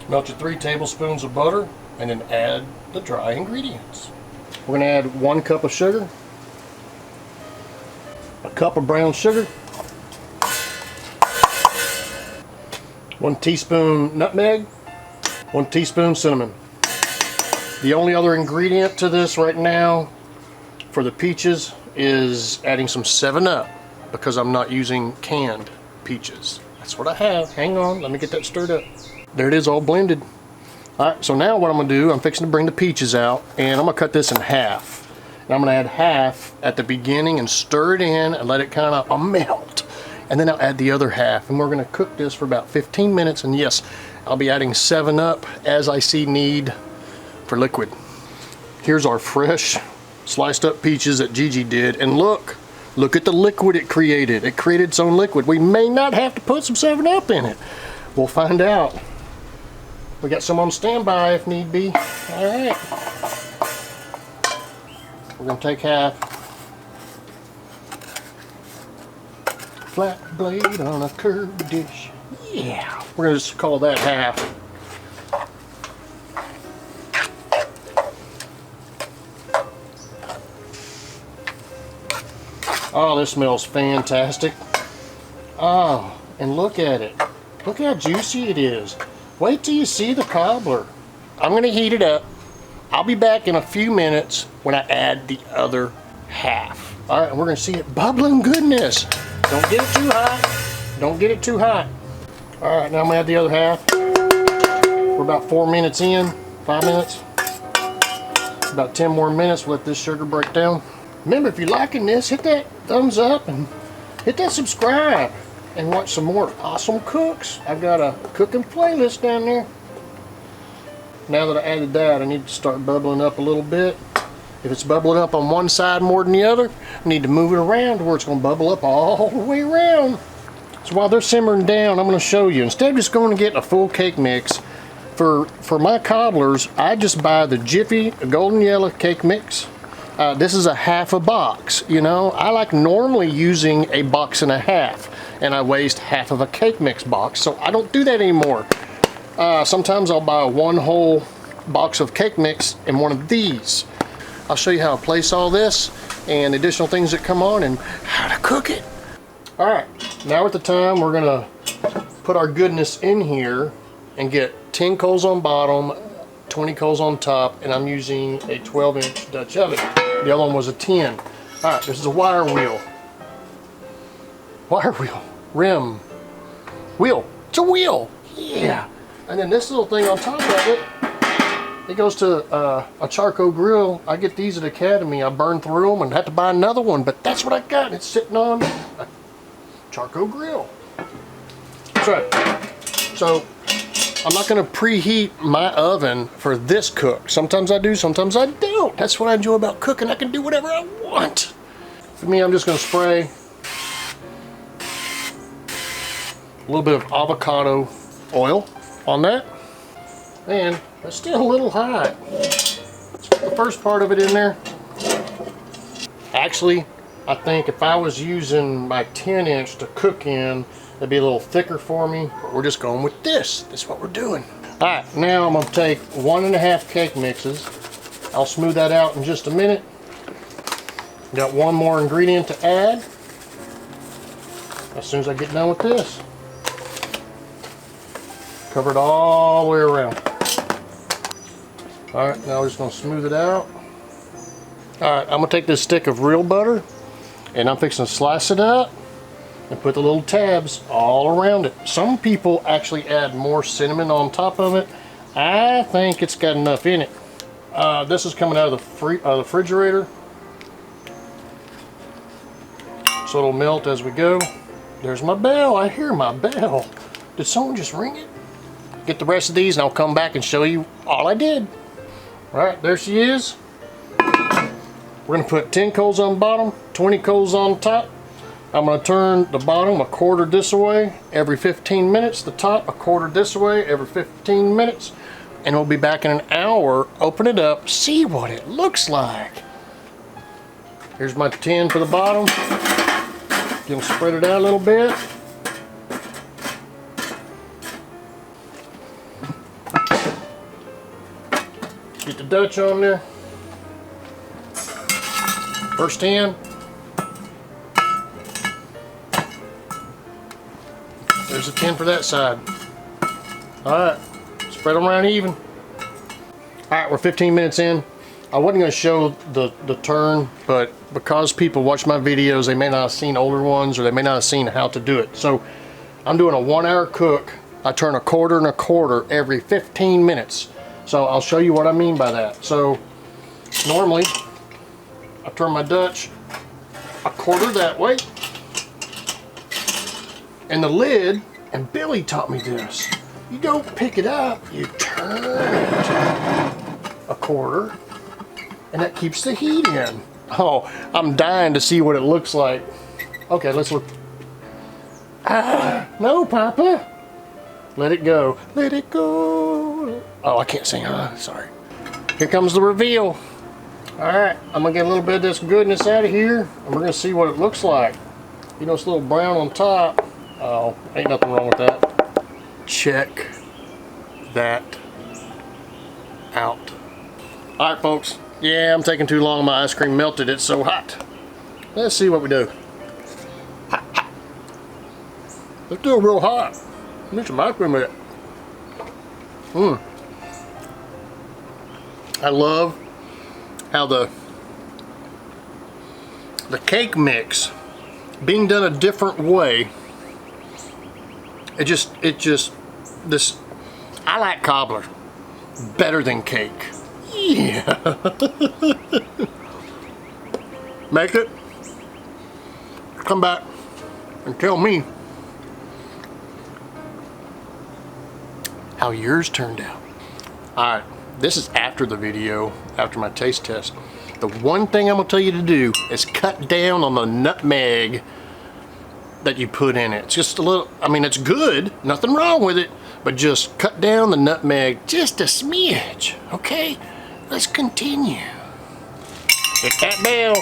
Melt your 3 tablespoons of butter and then add the dry ingredients. We're going to add 1 cup of sugar, a cup of brown sugar, 1 teaspoon nutmeg, 1 teaspoon cinnamon. The only other ingredient to this right now for the peaches is adding some 7-Up because I'm not using canned peaches. That's what I have. Hang on, let me get that stirred up. There it is, all blended. Alright, so now what I'm going to do, I'm fixing to bring the peaches out, and I'm going to cut this in half. And I'm going to add half at the beginning and stir it in and let it kind of melt. And then I'll add the other half, and we're going to cook this for about 15 minutes. And yes, I'll be adding 7-Up as I see need for liquid. Here's our fresh sliced up peaches that Gigi did, and look at the liquid it created. It created its own liquid. We may not have to put some 7-Up in it. We'll find out. We got some on standby if need be. All right. We're gonna take half. Flat blade on a curved dish. Yeah. We're gonna just call that half. Oh, this smells fantastic. Oh, and look at it. Look how juicy it is. Wait till you see the cobbler. I'm going to heat it up. I'll be back in a few minutes when I add the other half. All right, and we're going to see it bubbling goodness. Don't get it too hot. Don't get it too hot. All right, now I'm going to add the other half. We're about 4 minutes in, 5 minutes. About 10 more minutes, we'll let this sugar break down. Remember, if you're liking this, hit that thumbs up and hit that subscribe and watch some more awesome cooks. I've got a cooking playlist down there. Now that I added that, I need to start bubbling up a little bit. If it's bubbling up on one side more than the other, I need to move it around to where it's going to bubble up all the way around. So while they're simmering down, I'm going to show you. Instead of just going to get a full cake mix, for my cobblers, I just buy the Jiffy Golden Yellow Cake Mix. This is a half a box. You know, I like normally using a box and a half, and I waste half of a cake mix box, so I don't do that anymore. Sometimes I'll buy one whole box of cake mix in one of these. I'll show you how to place all this and additional things that come on and how to cook it. All right, now at the time we're gonna put our goodness in here and get 10 coals on bottom, 20 coals on top, and I'm using a 12-inch Dutch oven. The other one was a 10. All right, this is a wire wheel. Wire wheel, rim, wheel. It's a wheel, yeah. And then this little thing on top of it, it goes to a charcoal grill. I get these at Academy. I burn through them and have to buy another one, but that's what I got. It's sitting on a charcoal grill. That's right. So I'm not going to preheat my oven for this cook. Sometimes I do, sometimes I don't. That's what I enjoy about cooking. I can do whatever I want. For me, I'm just going to spray a little bit of avocado oil on that. And it's still a little hot. Let's put the first part of it in there. Actually, I think if I was using my 10-inch to cook in, it'd be a little thicker for me, but we're just going with this. That's what we're doing. All right, now I'm gonna take 1.5 cake mixes. I'll smooth that out in just a minute. Got one more ingredient to add as soon as I get done with this. Cover it all the way around. All right, now we're just gonna smooth it out. All right, I'm gonna take this stick of real butter and I'm fixing to slice it up and put the little tabs all around it. Some people actually add more cinnamon on top of it. I think it's got enough in it. This is coming out of the refrigerator, so it'll melt as we go. There's my bell. I hear my bell. Did someone just ring it? Get the rest of these and I'll come back and show you all I did. All right, there she is. We're gonna put 10 coals on the bottom, 20 coals on top. I'm gonna turn the bottom a quarter this way every 15 minutes, the top a quarter this way every 15 minutes, and we'll be back in an hour. Open it up, see what it looks like. Here's my 10 for the bottom. You'll spread it out a little bit. Get the Dutch on there. First 10. There's a 10 for that side. Alright, spread them around even. Alright, we're 15 minutes in. I wasn't going to show the turn, but because people watch my videos, they may not have seen older ones, or they may not have seen how to do it. So I'm doing a 1 hour cook. I turn a quarter and a quarter every 15 minutes. So I'll show you what I mean by that. So normally I turn my Dutch a quarter that way, and the lid, and Billy taught me this, you don't pick it up, you turn it a quarter, and that keeps the heat in. Oh, I'm dying to see what it looks like. Okay, let's look. Ah, no, Papa. Let it go. Let it go. Oh, I can't sing, huh? Sorry. Here comes the reveal. Alright, I'm going to get a little bit of this goodness out of here, and we're going to see what it looks like. You know, it's a little brown on top. Oh, ain't nothing wrong with that. Check that out. Alright, folks. Yeah, I'm taking too long. My ice cream melted. It's so hot. Let's see what we do. Hot, hot. It's still real hot. Let me ice cream with it. I love how the cake mix being done a different way. It just this, I like cobbler better than cake. Yeah. Make it. Come back and tell me how yours turned out. Alright, this is after the video, after my taste test. The one thing I'm going to tell you to do is cut down on the nutmeg that you put in it. It's just a little, I mean, it's good, nothing wrong with it, but just cut down the nutmeg just a smidge, okay? Let's continue. Hit that bell.